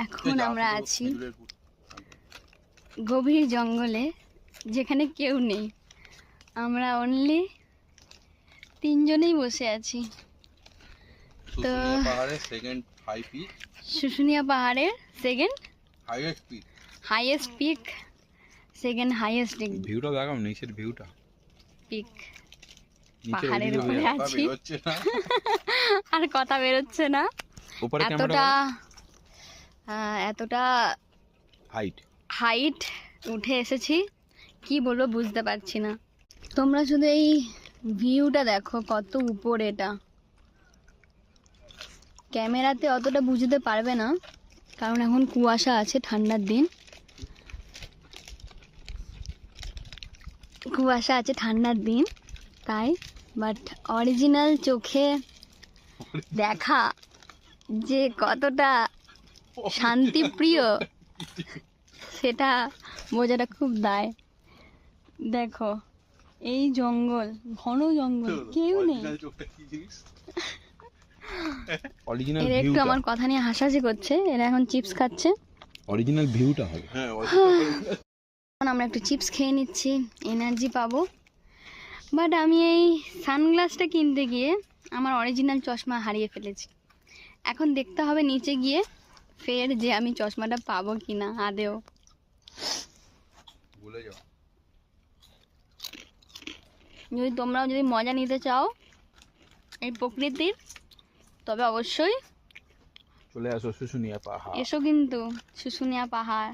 এখন আমরা আছি গভীর জঙ্গলে, যেখানে কেউ নেই। আমরা অনলি তিনজনেই বসে আছি। তো শুশুনিয়া পাহাড়ের second highest peak, second highest ভিউটা দেখাও, নিচের ভিউটা পিক। পাহাড়ের উপরে আছি আর কথা বেরোচ্ছে না, এতটা হাইট উঠে এসেছি, কি বলবো বুঝতে পারছি না। তোমরা শুধু এই ভিউটা দেখো, কত উপরে এটা। ক্যামেরাতে অতটা বুঝতে পারবে না, কারণ এখন কুয়াশা আছে, ঠান্ডার দিন কুয়াশা আছে, ঠান্ডার দিন তাই। বাট অরিজিনাল চোখে দেখা যে কতটা শান্তিপ্রিয়, সেটা বোঝাটা খুব দায়। দেখো এই জঙ্গল, ঘন জঙ্গল, কেউ নেই। এরা একটু আমার কথা নিয়ে হাসাহাসি করছে, এরা এখন চিপস খাচ্ছে। অরিজিনাল ভিউটা হবে। এখন আমরা একটু চিপস খেয়ে নিচ্ছি, এনার্জি পাবো। বাট আমি এই সানগ্লাসটা কিনতে গিয়ে আমার অরিজিনাল চশমা হারিয়ে ফেলেছি। এখন দেখতে হবে নিচে গিয়ে ফের যে আমি চশমাটা পাবো কিনা আদেও। যদি তোমরাও যদি মজা নিতে চাও এই প্রকৃতির, তবে অবশ্যই চলে আসো শুশুনিয়া পাহাড়। এসো কিন্তু শুশুনিয়া পাহাড়।